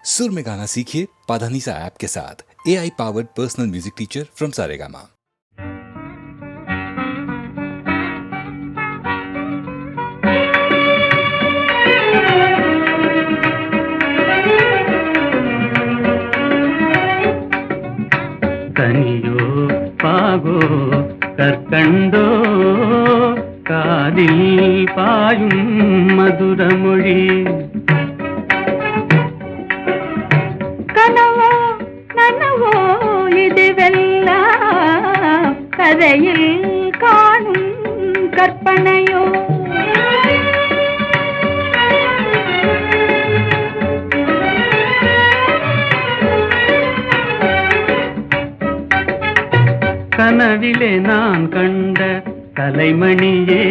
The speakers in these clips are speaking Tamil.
सुर में गाना सीखिए पाधानीसा ऐप के साथ। AI powered personal music teacher from Saregama. கனியோ பாகோ கற்கண்டோ காதில் பாயும் மதுரமொழி கனவோ நனவோ இதுவெல்லாம் கதையில் காணும் கற்பனையோ கனவிலே நான் கண்ட கலைமணியே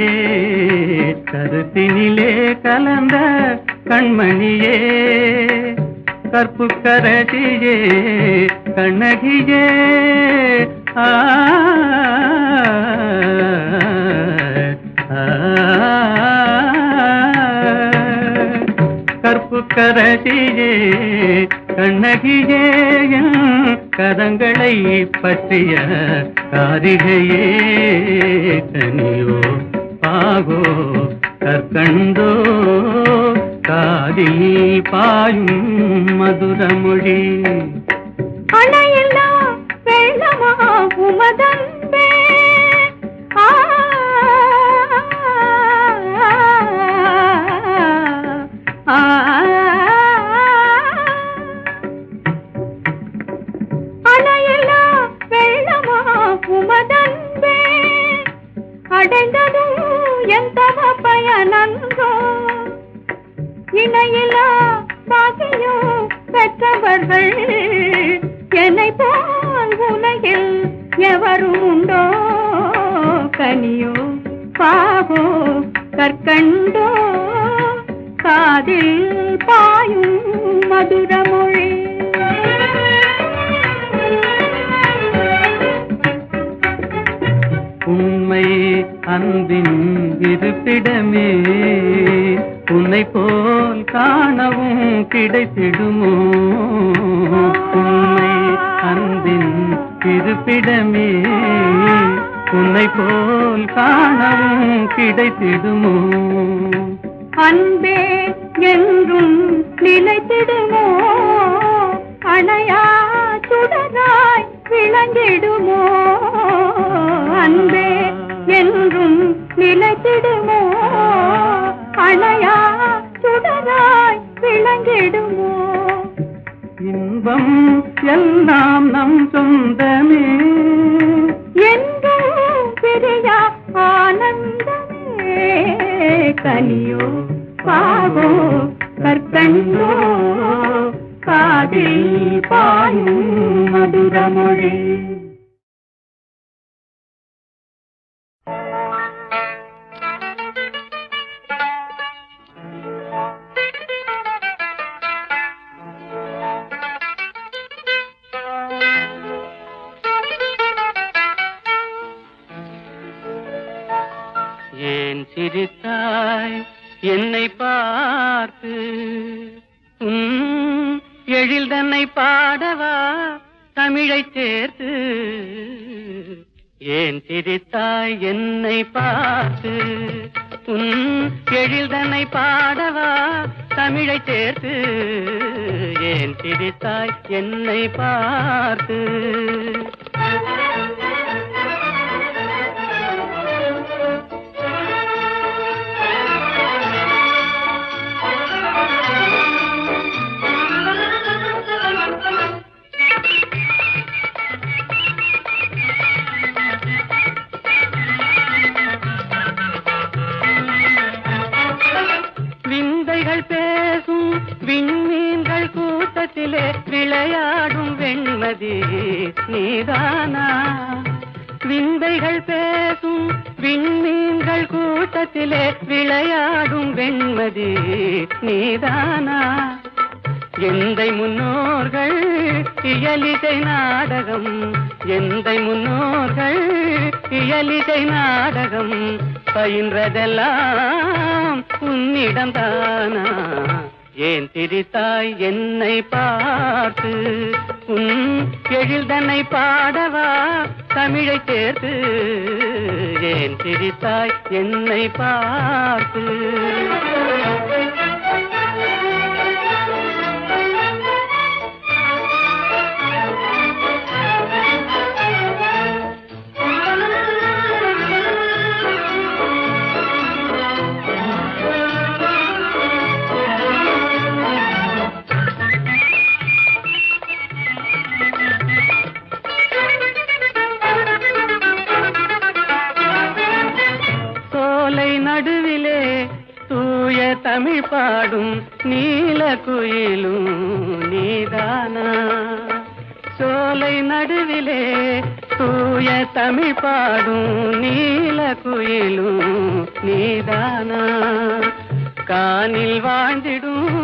கருத்தினிலே கலந்த கண்மணியே கற்புக்கரசியே கண்ணகியே ஆ கற்புக்கரசியே கண்ணகியே கரங்களை பற்றிய காரிகையே கனியோ பாகோ கற்கண்டோ காதில் பாயும் மதுரமொழி அணையில்லா வெள்ளமா உமதன்பே அணையில்லா வெள்ளமா உமதன்பே அடைந்ததும் எந்த பயனன்றோ இணையிலா பாக்கியம் பெற்றவர்கள் என்னை போல் உலகில் எவரும் உண்டோ கனியோ பாகோ கற்கண்டோ காதில் பாயும் மதுரமொழி உண்மை அன்பின் இருப்பிடமே உன்னை போல் காணவும் கிடைத்திடுமோ உண்மை அன்பின் இருப்பிடமே உன்னை போல் காணவும் கிடைத்திடுமோ அன்பே என்றும் நிலைத்திடுமோ அணையா சுடராய் விளங்கிடுமோ அன்பே என்றும் நிலைத்திடுமோ அணையா சுடராய் விளங்கிடுமோ இன்பம் எல்லாம் நம் சொந்தமே என்றும் பிரியா ஆனந்தமே கனியோ பாகோ கற்கண்டோ காதில் பாயும் மதுரமொழி ஏன் சிரித்தாய் என்னை பார்த்து எழில் தன்னை பாடவா தமிழை சேர்த்து ஏன் சிரித்தாய் என்னை பார்த்து எழில் தன்னை பாடவா தமிழை சேர்த்து ஏன் சிரித்தாய் என்னை பார்த்து பேசும் விண்மீன்கள் கூட்டத்திலே விளையாடும் வெண்மதி நீதானா விந்தைகள் பேசும் விண்மீன்கள் கூட்டத்திலே விளையாடும் வெண்மதி நீதானா எந்தை முன்னோர்கள் இயலிசை நாடகம் எந்தை முன்னோர்கள் இயலிசை நாடகம் பயின்றதெல்லாம் உன்னிடம் தானா ஏன் சிரித்தாய் என்னை பார்த்து உன் எழில்தனை பாடவா தமிழை சேர்த்து ஏன் சிரித்தாய் என்னை பார்த்து நடுவிலே தூய தமிழ் பாடும் நீல குயிலும் நீதானா சோலை நடுவிலே தூய தமிழ் பாடும் நீல குயிலும் நீதானா கானில் வாழ்ந்திடும்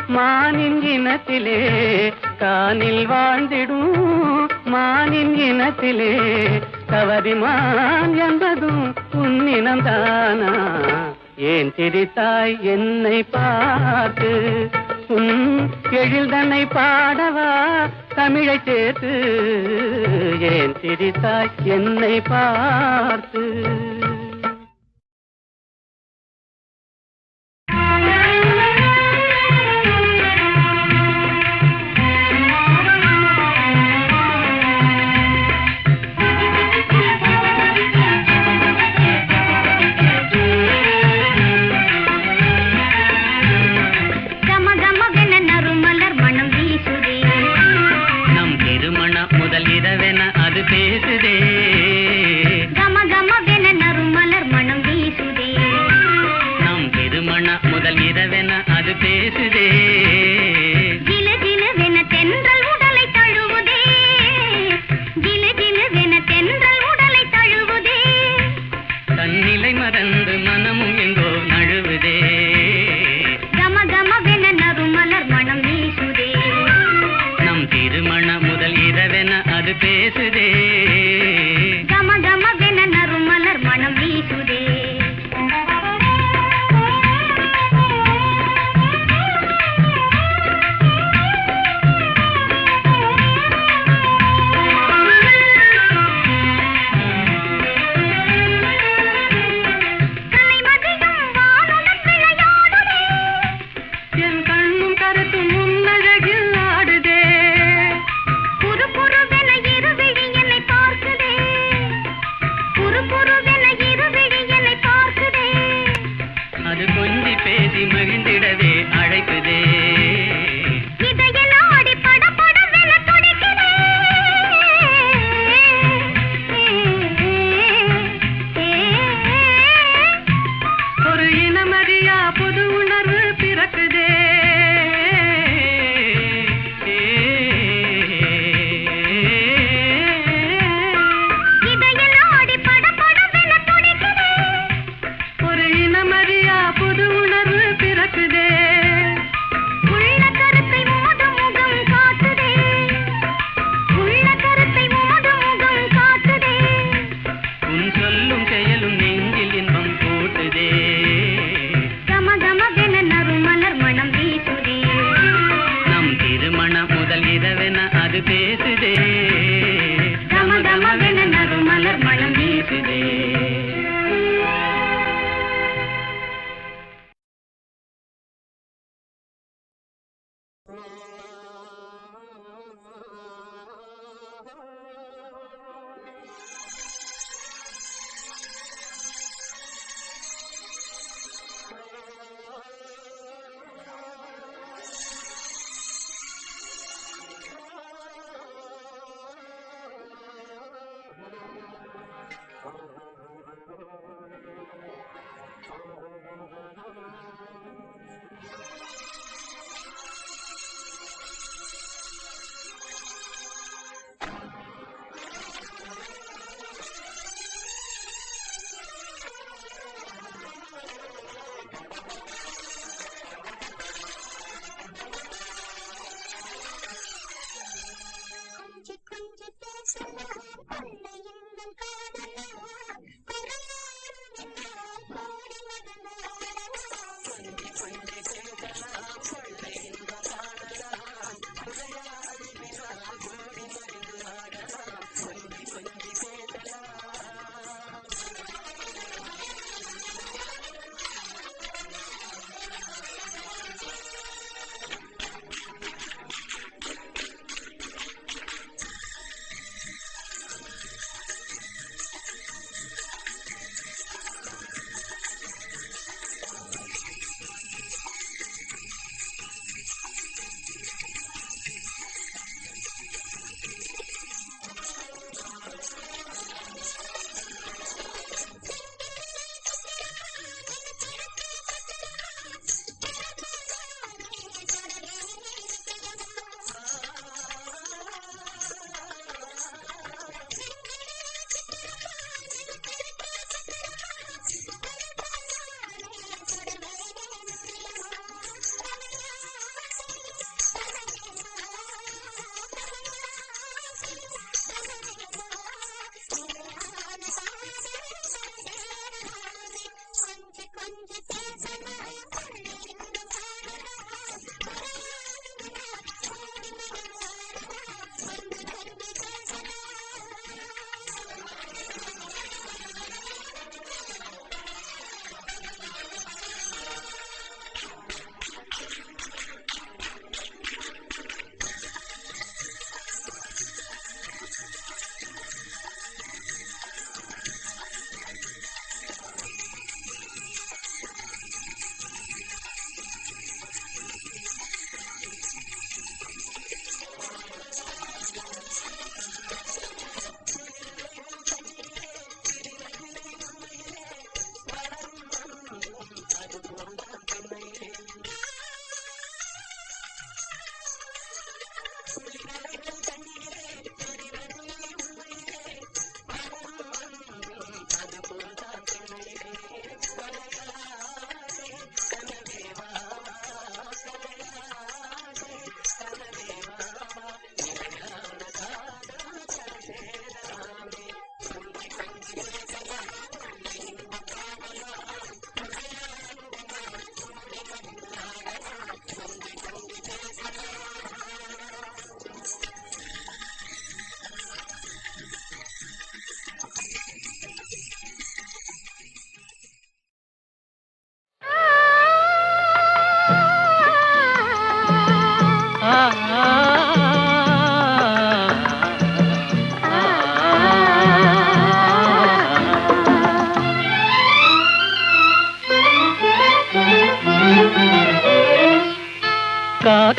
மானின் இனத்திலே கானில் வாழ்ந்திடும் மானின் இனத்திலே கவரிமான் என்பதும் உன்னினம்தானா ஏன் சிரித்தாய் என்னை பார்த்து உன் எழில்தனை பாடவா தமிழை சேர்த்து ஏன் சிரித்தாய் என்னை பார்த்து கருத்து முன்னழகில் ஆடுதே புரு புருவென இருவிழி என்னை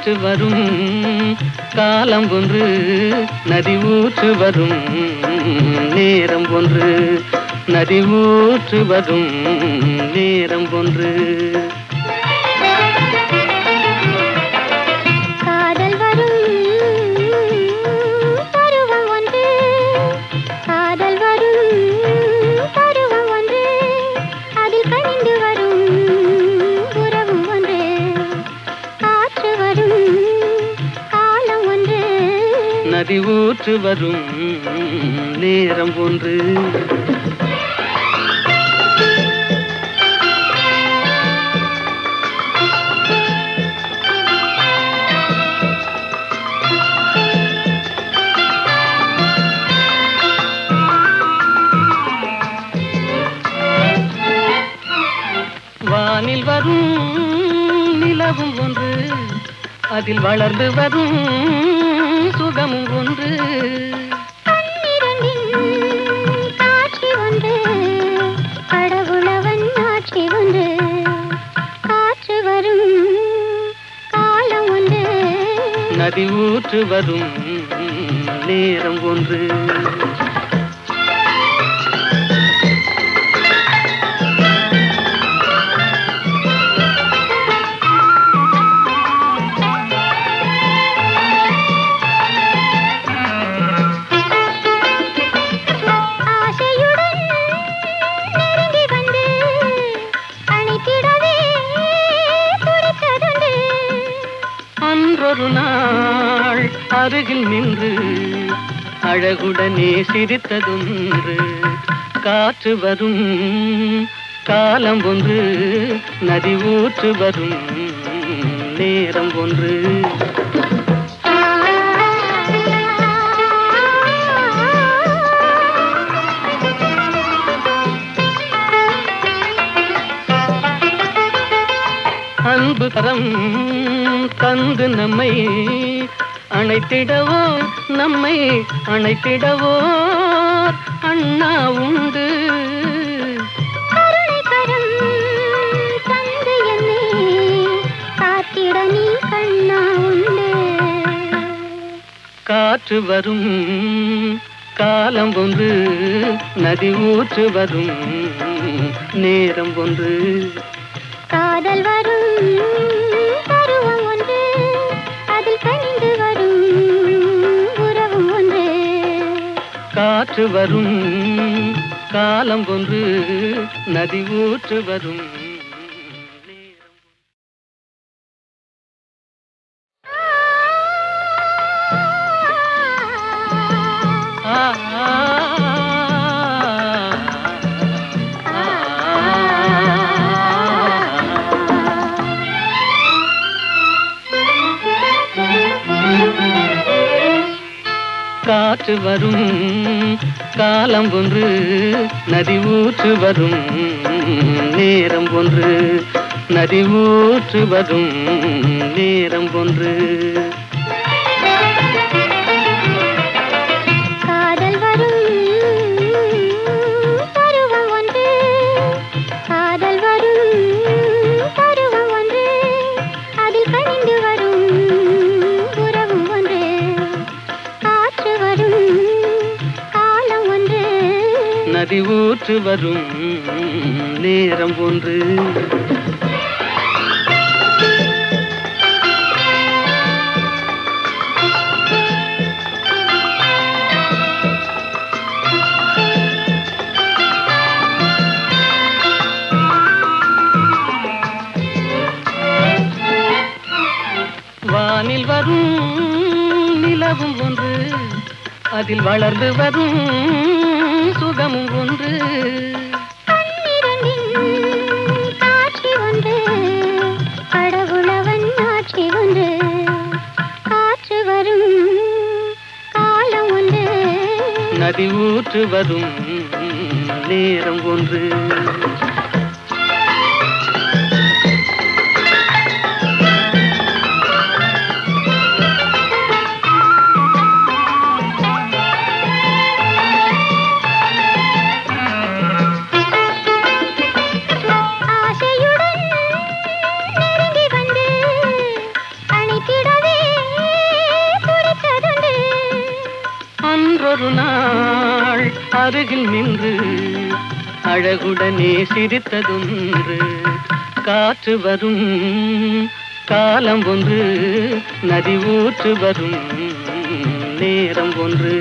காற்று வரும் காலம் ஒன்று, நதி ஊற்று வரும் நேரம் ஒன்று, நதி ஊற்று வரும் நேரம் ஒன்று. காதல் வரும் பருவம் ஒன்று, காதல் வரும் பருவம் ஒன்று, அதில் கனிந்து வரும் உறவும் ஒன்று. காற்று வரும் காலம் ஒன்று, நதி ஊற்று வரும் நேரம் ஒன்று. வானில் வரும் நிலவும் ஒன்று, அதில் வளர்ந்து வரும் சுகமும் ஒன்று. பன்னிரண்டின் காட்சி ஒன்று, கடவுளவன் ஆட்சி ஒன்று. காற்று வரும் காலம் ஒன்று, நதி ஊற்று வரும் நேரம் ஒன்று. ஆசையுடன் நெருங்கி வந்து அணைத்திடவே துடித்ததுண்டு. அன்றொரு நாள் அருகில் நின்று அழகுடனே சிரித்ததொன்று. காற்று வரும் காலம் ஒன்று, நதி ஊற்று வரும் நேரம் ஒன்று. அன்பு கரம் தந்து நம்மை அணைத்திடவோ, நம்மை அணைத்திடவோ அண்ணா உண்டு. கருணை கரம் தந்து என்னை காத்திட நீ கண்ணா உண்டு. காற்று வரும் காலம் ஒன்று, நதி ஊற்று வரும் நேரம் ஒன்று. காதல் வரும் பருவம் ஒன்று, அதில் கனிந்து வரும் உறவும் ஒன்று. காற்று வரும் காலம் ஒன்று, நதி ஊற்று வரும் நேரம். ஆ ஆ காற்று வரும் காலம் ஒன்று, நதி ஊற்று வரும் நேரம் ஒன்று, நதி ஊற்று வரும் நேரம் ஒன்று. காதல் வரும் பருவம் ஒன்று, காதல் வரும் பருவம் ஒன்று, அதில் கனிந்து வரும் உறவும் ஒன்று. காற்று வரும் காலம் ஒன்று, நதி ஊற்று வரும் நேரம் ஒன்று. வானில் வரும் நிலவும் ஒன்று, அதில் வளர்ந்து வரும் சுகமும் ஒன்று. பன்னிரண்டின் காட்சி ஒன்று, கடவுளவன் ஆட்சி ஒன்று. காற்று வரும் காலம் ஒன்று, நதி ஊற்று வரும் நேரம் ஒன்று. ஆசையுடன் நெருங்கி வந்து அணைத்திடவே ஒரு நாள் அருகில் நின்று அழகுடனே சிரித்ததொன்று. காற்று வரும் காலம் ஒன்று, நதி ஊற்று வரும் நேரம் ஒன்று.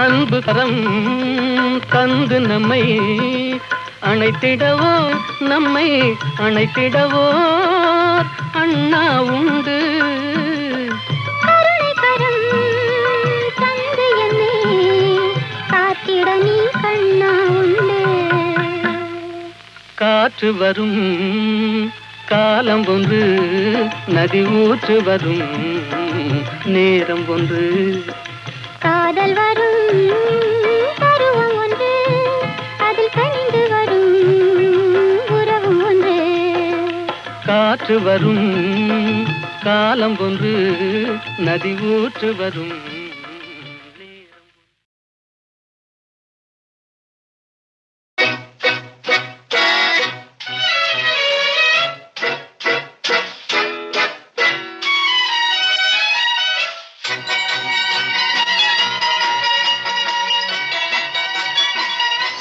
அன்பு கரம் தந்து நம்மை அணைத்திடவோ, நம்மை அணைத்திடவோ அண்ணா உண்டு. கருணை கரம் தந்து என்னை காத்திட நீ கண்ணா உண்டு. காற்று வரும் காலம் ஒன்று, நதி ஊற்று வரும் நேரம் ஒன்று. காதல் வரும் பருவம் ஒன்று, அதில் கனிந்து வரும் உறவும் ஒன்று. காற்று வரும் காலம் ஒன்று, நதி ஊற்று வரும் நேரம்.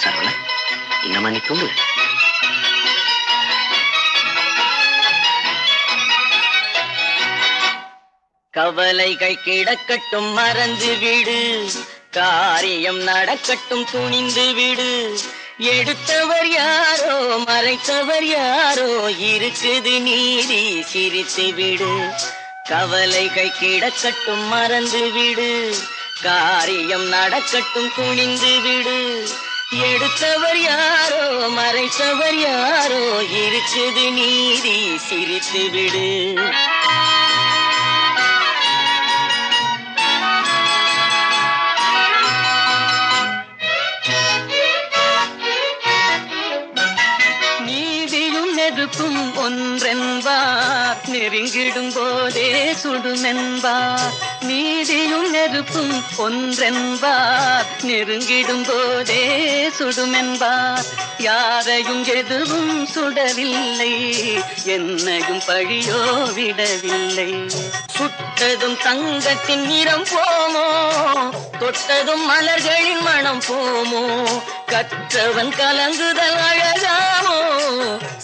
சரவணா, இன்னமா நீ தூங்கல? கவலைகள் கிடக்கட்டும் மறந்து விடு, காரியம் நடக்கட்டும் துணிந்து விடு. எடுத்தவர் யாரோ மறைத்தவர் யாரோ, இருக்குது நீதி சிரித்து விடு. கவலைகள் கிடக்கட்டும் மறந்து விடு, காரியம் நடக்கட்டும் துணிந்து விடு. எடுத்தவர் யாரோ மறைத்தவர் யாரோ, இருக்குது நீதி சிரித்து விடு. நெருப்பும் ஒன்றென்பார், நெருங்கிடும் போதே சுடுமென்பார். நீதியும் நெருப்பும் ஒன்றென்பார், நெருங்கிடும் போதே சுடுமென்பார். யாரையும் எதுவும் சுடவில்லை, என்னையும் பழியோ விடவில்லை. சுட்டதும் தங்கத்தின் நிறம் போமோ, தொட்டதும் மலர்களின் மனம் போமோ. கற்றவன் கலங்குதல் அழகாமோ,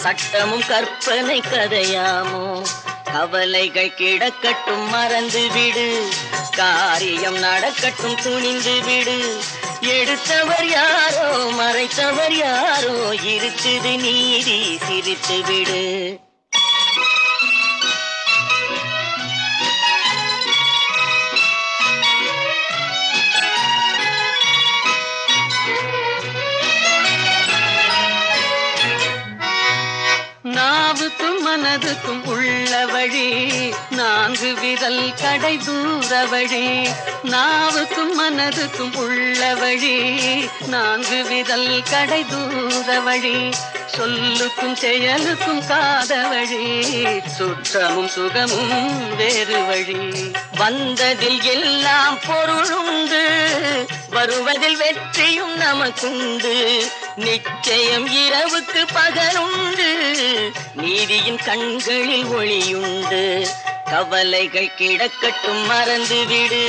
சட்டமும் கற்பனை கதையாமோ. கவலைகள் கிடக்கட்டும் மறந்து விடு, காரியம் நடக்கட்டும் துணிந்து விடு. எடுத்தவர் யாரோ மறைத்தவர் யாரோ, இருக்குது நீதி சிரித்து விடு. நாவுக்கும் மனதுக்கும் உள்ள வழி, நான்கு விரல் கடை தூர வழி. நாவுக்கும் மனதுக்கும் உள்ள வழி, நான்கு விரல் கடை தூர வழி. சொல்லுக்கும் செயலுக்கும் காத வழி, சுற்றமும் சுகமும் வேறு வழி. வந்ததில் எல்லாம் பொருளுண்டு, வருவதில் வெற்றியும் நமக்குண்டு. நிச்சயம் இரவுக்கு பகலுண்டு, நீதியின் கண்களில் ஒளியுண்டு. கவலைகள் கிடக்கட்டும் மறந்து விடு,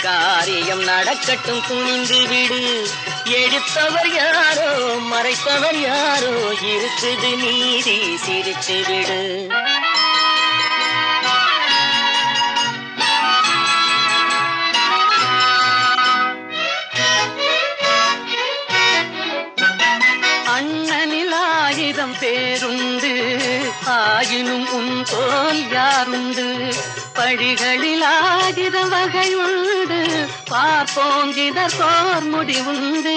காரியம் நடக்கட்டும் துணிந்து விடு. எடுத்தவர் யாரோ மறைத்தவர் யாரோ, இருக்குது நீதி சிரித்து விடு. அண்ணனில் 1000 பேருண்டு, ஆயினும் உன் போல் யாருண்டு. படிகளில் 1000 வகையுண்டு, பார்ப்போம் இதற்கோர் முடிவுண்டு.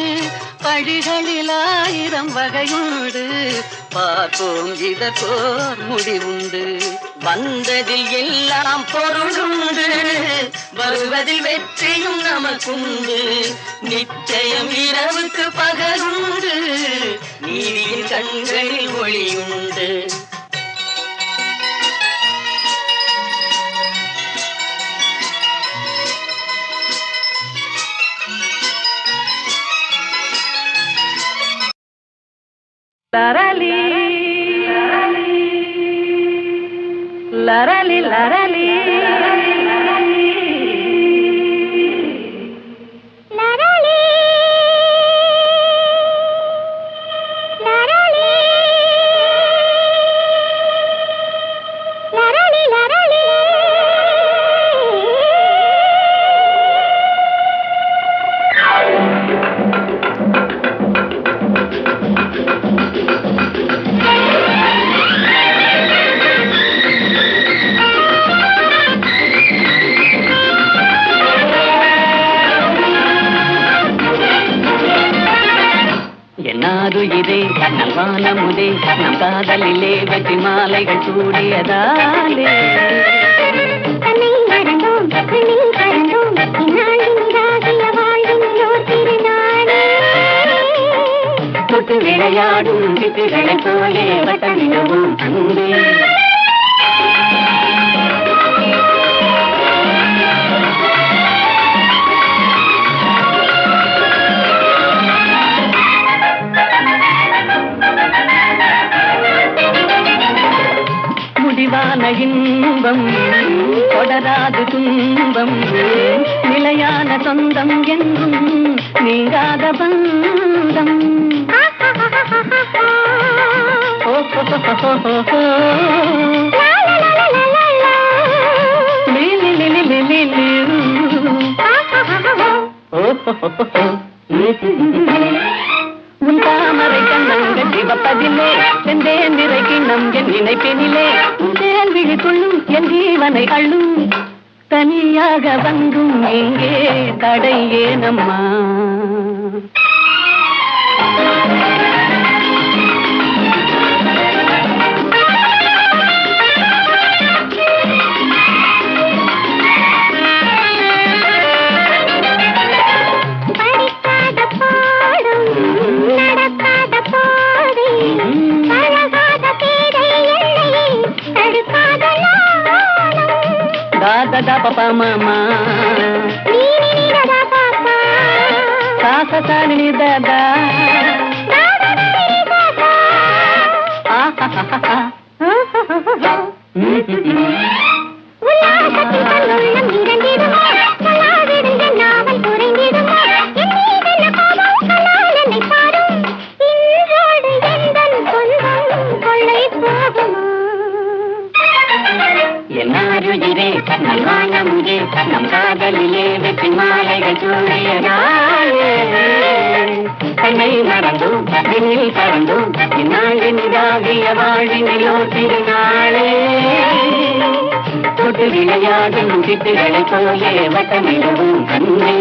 படிகளில் 1000 வகையுண்டு, பார்ப்போம் இதற்கோர் முடிவுண்டு. வந்ததில் எல்லாம் பொருளுண்டு, வருவதில் வெற்றியும் நமக்குண்டு. நிச்சயம் இரவுக்கு பகலுண்டு, நீதியின் கண்களில் ஒளியுண்டு. லரலி லரலி லரலி என்னாருயிரே நல்வானமுதே நம் காதலிலே வெற்றி மாலைகள் சூடியதாலே தன்னை மறந்தோம் கண்ணில் பறந்தோம் இந்நாளின் இதாகிய வாழ்வினிலோர் திருநாளே தொட்டு விளையாடும் சிட்டுகளைப் போலே வட்டமிடுவோம் அன்பே முடிவான இன்பம் தொடராது துன்பம் நிலையான சொந்தம் என்றும் நீங்காத பந்தம் உன் தாமரை கண்ணங்கள் சிவப்பதிலே செந்தேன் நிறை கிண்ணம் என் நினைப்பினிலே உன் தேன் விழித்துள்ளும் என் ஜீவனை அள்ளும் தனியாக வந்தும் எங்கே தடை ஏனம்மா da papa mama ni da papa sa sa sa ni da da ah ha ha ha உல்லாசத்தில் கண்ணுள்ளம் இரண்டிடுமா கலாவிடும் என்னாமல் குறைந்திடுமா என் மீதென்ன கோபம் கலால் என்னை பாரும் இன்றோடு எந்தன் சொந்தம் கொள்ளை போகுமா என்னாருயிரே நல்வானமுதே நம் காதலிலே வெற்றி மாலைகள் சூடியதாலே தன்னை மறந்தோம் விண்ணில் பறந்தோம் இந்நாளின் இதாகிய வாழ்வினிலோ திருநாளே தொட்டு விளையாடும் சிட்டுகளைப் போலே வட்டமிடவும் கண்ணே